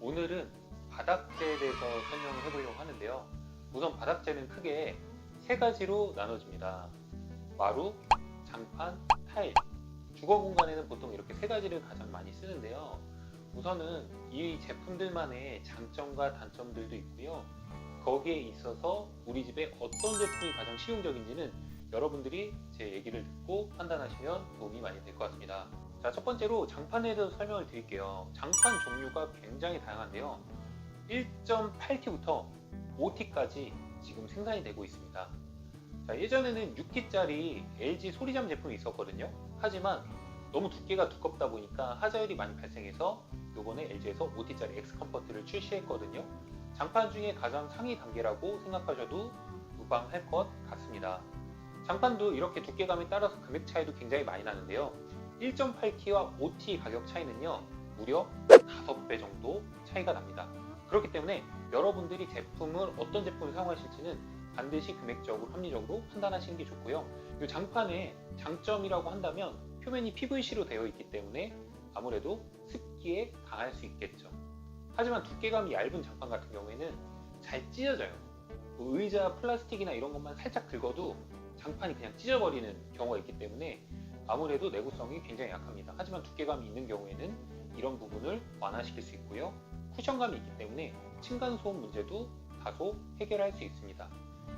오늘은 바닥재에 대해서 설명을 해보려고 하는데요. 우선 바닥재는 크게 세 가지로 나눠집니다. 마루, 장판, 타일. 주거 공간에는 보통 이렇게 세 가지를 가장 많이 쓰는데요. 우선은 이 제품들만의 장점과 단점들도 있고요. 거기에 있어서 우리 집에 어떤 제품이 가장 실용적인지는 여러분들이 제 얘기를 듣고 판단하시면 도움이 많이 될 것 같습니다. 자, 첫 번째로 장판에 대해서 설명을 드릴게요. 장판 종류가 굉장히 다양한데요. 1.8T부터 5T까지 지금 생산이 되고 있습니다. 자, 예전에는 6T짜리 LG 소리잠 제품이 있었거든요. 하지만 너무 두께가 두껍다 보니까 하자율이 많이 발생해서 요번에 LG에서 5T짜리 X컴포트를 출시했거든요. 장판 중에 가장 상위 단계라고 생각하셔도 무방할 것 같습니다. 장판도 이렇게 두께감에 따라서 금액 차이도 굉장히 많이 나는데요. 1.8T와 5T 가격 차이는요, 무려 5배 정도 차이가 납니다. 그렇기 때문에 여러분들이 어떤 제품을 사용하실지는 반드시 금액적으로 합리적으로 판단하시는 게 좋고요. 이 장판의 장점이라고 한다면 표면이 PVC로 되어 있기 때문에 아무래도 습기에 강할 수 있겠죠. 하지만 두께감이 얇은 장판 같은 경우에는 잘 찢어져요. 의자 플라스틱이나 이런 것만 살짝 긁어도 장판이 그냥 찢어버리는 경우가 있기 때문에 아무래도 내구성이 굉장히 약합니다. 하지만 두께감이 있는 경우에는 이런 부분을 완화시킬 수 있고요. 쿠션감이 있기 때문에 층간소음 문제도 다소 해결할 수 있습니다.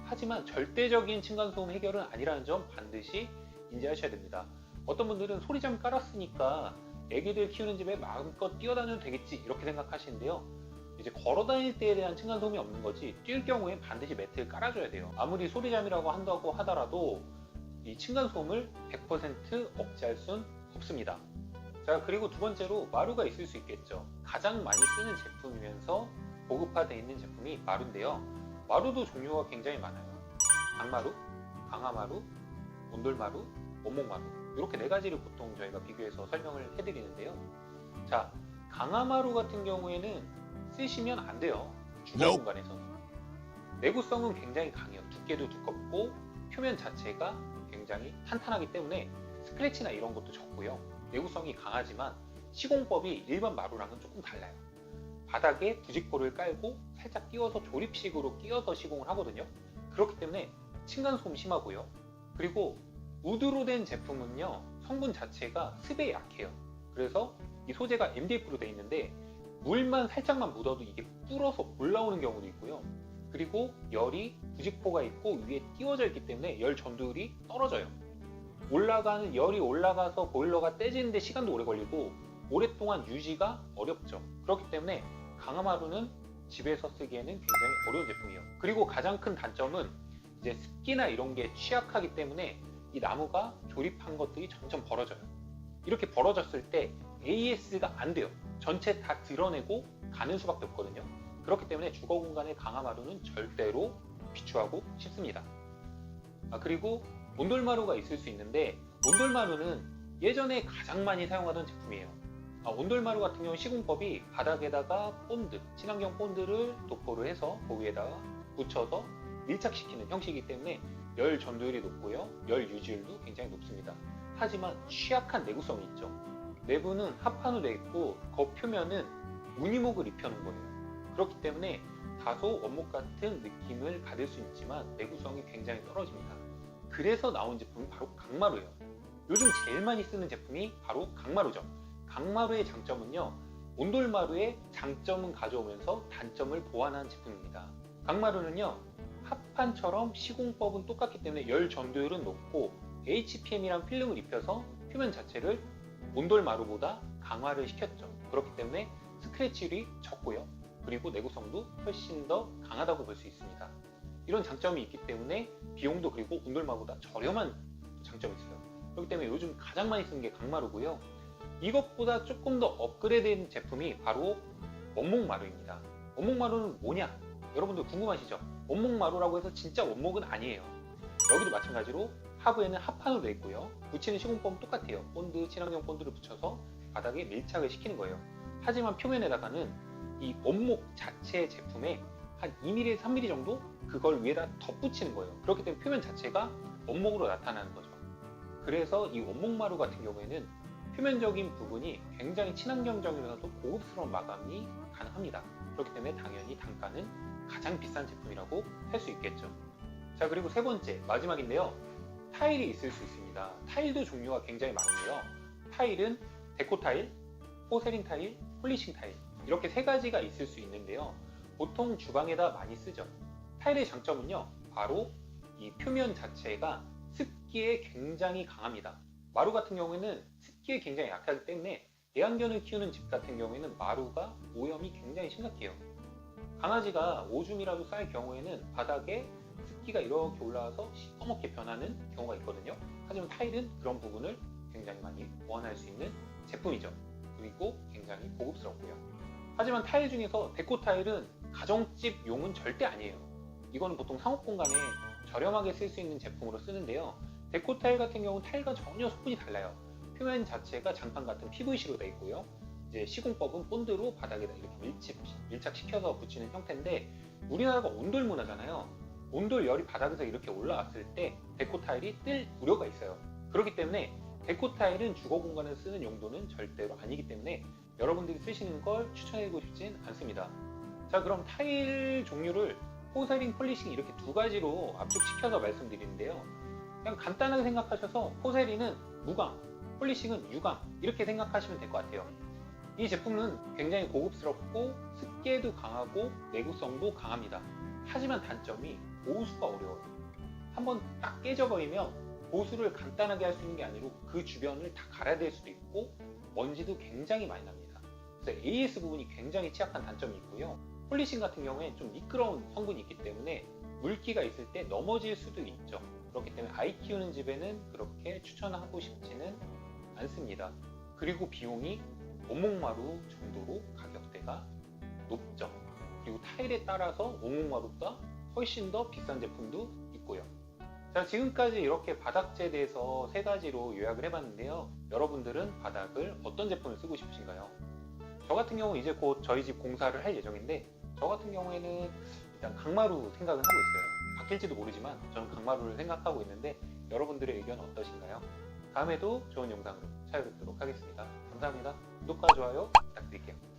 하지만 절대적인 층간소음 해결은 아니라는 점 반드시 인지하셔야 됩니다. 어떤 분들은 소리잠 깔았으니까 애기들 키우는 집에 마음껏 뛰어다녀도 되겠지 이렇게 생각하시는데요. 이제 걸어다닐 때에 대한 층간소음이 없는 거지 뛸 경우에 반드시 매트를 깔아줘야 돼요. 아무리 소리잠이라고 한다고 하더라도 이 층간소음을 100% 억제할 순 없습니다. 자, 그리고 두 번째로 마루가 있을 수 있겠죠. 가장 많이 쓰는 제품이면서 보급화되어 있는 제품이 마루인데요. 마루도 종류가 굉장히 많아요. 강마루, 강화마루, 온돌마루, 원목마루 이렇게 네 가지를 보통 저희가 비교해서 설명을 해드리는데요. 자, 강화마루 같은 경우에는 쓰시면 안 돼요. 주거 공간에서는. 내구성은 굉장히 강해요. 두께도 두껍고 표면 자체가 굉장히 탄탄하기 때문에 스크래치나 이런 것도 적고요. 내구성이 강하지만 시공법이 일반 마루랑은 조금 달라요. 바닥에 부직포를 깔고 살짝 끼워서 조립식으로 끼워서 시공을 하거든요. 그렇기 때문에 층간소음 심하고요. 그리고 우드로 된 제품은요, 성분 자체가 습에 약해요. 그래서 이 소재가 MDF로 되어 있는데 물만 살짝만 묻어도 이게 불어서 올라오는 경우도 있고요. 그리고 열이 부직포가 있고 위에 띄워져 있기 때문에 열 전도율이 떨어져요. 열이 올라가서 보일러가 떼지는데 시간도 오래 걸리고 오랫동안 유지가 어렵죠. 그렇기 때문에 강화마루는 집에서 쓰기에는 굉장히 어려운 제품이에요. 그리고 가장 큰 단점은 이제 습기나 이런 게 취약하기 때문에 이 나무가 조립한 것들이 점점 벌어져요. 이렇게 벌어졌을 때 AS가 안 돼요. 전체 다 드러내고 가는 수밖에 없거든요. 그렇기 때문에 주거 공간의 강화마루는 절대로 비추하고 싶습니다. 그리고 온돌마루가 있을 수 있는데 온돌마루는 예전에 가장 많이 사용하던 제품이에요. 온돌마루 같은 경우 시공법이 바닥에다가 본드, 친환경 본드를 도포를 해서 그 위에다가 붙여서 밀착시키는 형식이기 때문에 열 전도율이 높고요. 열 유지율도 굉장히 높습니다. 하지만 취약한 내구성이 있죠. 내부는 합판으로 되어 있고 겉표면은 무늬목을 입혀놓은 거예요. 그렇기 때문에 다소 원목 같은 느낌을 받을 수 있지만 내구성이 굉장히 떨어집니다. 그래서 나온 제품이 바로 강마루예요. 요즘 제일 많이 쓰는 제품이 바로 강마루죠. 강마루의 장점은요, 온돌마루의 장점은 가져오면서 단점을 보완한 제품입니다. 강마루는요, 합판처럼 시공법은 똑같기 때문에 열 전도율은 높고 HPM이란 필름을 입혀서 표면 자체를 온돌마루보다 강화를 시켰죠. 그렇기 때문에 스크래치율이 적고요. 그리고 내구성도 훨씬 더 강하다고 볼 수 있습니다. 이런 장점이 있기 때문에 비용도 그리고 온돌마루보다 저렴한 장점이 있어요. 그렇기 때문에 요즘 가장 많이 쓰는 게 강마루고요. 이것보다 조금 더 업그레이드된 제품이 바로 원목마루입니다. 원목마루는 뭐냐? 여러분들 궁금하시죠? 원목마루라고 해서 진짜 원목은 아니에요. 여기도 마찬가지로 하부에는 합판으로 되어 있고요. 붙이는 시공법은 똑같아요. 본드, 친환경 본드를 붙여서 바닥에 밀착을 시키는 거예요. 하지만 표면에다가는 이 원목 자체 제품에 한 2mm에서 3mm 정도 그걸 위에다 덧붙이는 거예요. 그렇기 때문에 표면 자체가 원목으로 나타나는 거죠. 그래서 이 원목마루 같은 경우에는 표면적인 부분이 굉장히 친환경적이면서도 고급스러운 마감이 가능합니다. 그렇기 때문에 당연히 단가는 가장 비싼 제품이라고 할 수 있겠죠. 자, 그리고 세 번째, 마지막인데요. 타일이 있을 수 있습니다. 타일도 종류가 굉장히 많은데요. 타일은 데코 타일, 포세린 타일, 폴리싱 타일 이렇게 세 가지가 있을 수 있는데요. 보통 주방에다 많이 쓰죠. 타일의 장점은요, 바로 이 표면 자체가 습기에 굉장히 강합니다. 마루 같은 경우에는 습기에 굉장히 약하기 때문에 애완견을 키우는 집 같은 경우에는 마루가 오염이 굉장히 심각해요. 강아지가 오줌이라도 쌀 경우에는 바닥에 습기가 이렇게 올라와서 시꺼멓게 변하는 경우가 있거든요. 하지만 타일은 그런 부분을 굉장히 많이 보완할 수 있는 제품이죠. 그리고 굉장히 고급스럽고요. 하지만 타일 중에서 데코 타일은 가정집용은 절대 아니에요. 이거는 보통 상업 공간에 저렴하게 쓸 수 있는 제품으로 쓰는데요. 데코 타일 같은 경우는 타일과 전혀 소분이 달라요. 표면 자체가 장판 같은 PVC로 되어 있고요. 이제 시공법은 본드로 바닥에다 이렇게 밀착시켜서 붙이는 형태인데, 우리나라가 온돌 문화잖아요. 온돌 열이 바닥에서 이렇게 올라왔을 때 데코 타일이 뜰 우려가 있어요. 그렇기 때문에 데코 타일은 주거 공간에 쓰는 용도는 절대로 아니기 때문에 여러분들이 쓰시는 걸 추천해드리고 싶진 않습니다. 자, 그럼 타일 종류를 포세린, 폴리싱 이렇게 두 가지로 압축시켜서 말씀드리는데요. 그냥 간단하게 생각하셔서 포세린은 무광, 폴리싱은 유광 이렇게 생각하시면 될 것 같아요. 이 제품은 굉장히 고급스럽고 습기에도 강하고 내구성도 강합니다. 하지만 단점이 보수가 어려워요. 한번 딱 깨져버리면 보수를 간단하게 할 수 있는 게 아니라 그 주변을 다 갈아야 될 수도 있고 먼지도 굉장히 많이 납니다. 그래서 AS 부분이 굉장히 취약한 단점이 있고요. 폴리싱 같은 경우에 좀 미끄러운 성분이 있기 때문에 물기가 있을 때 넘어질 수도 있죠. 그렇기 때문에 아이 키우는 집에는 그렇게 추천하고 싶지는 않습니다. 그리고 비용이 원목마루 정도로 가격대가 높죠. 그리고 타일에 따라서 원목마루보다 훨씬 더 비싼 제품도 있고요. 자, 지금까지 이렇게 바닥재에 대해서 세 가지로 요약을 해봤는데요. 여러분들은 바닥을 어떤 제품을 쓰고 싶으신가요? 저 같은 경우 이제 곧 저희 집 공사를 할 예정인데, 저 같은 경우에는 일단 강마루 생각을 하고 있어요. 바뀔지도 모르지만 저는 강마루를 생각하고 있는데, 여러분들의 의견 어떠신가요? 다음에도 좋은 영상으로 찾아뵙도록 하겠습니다. 감사합니다. 구독과 좋아요 부탁드릴게요.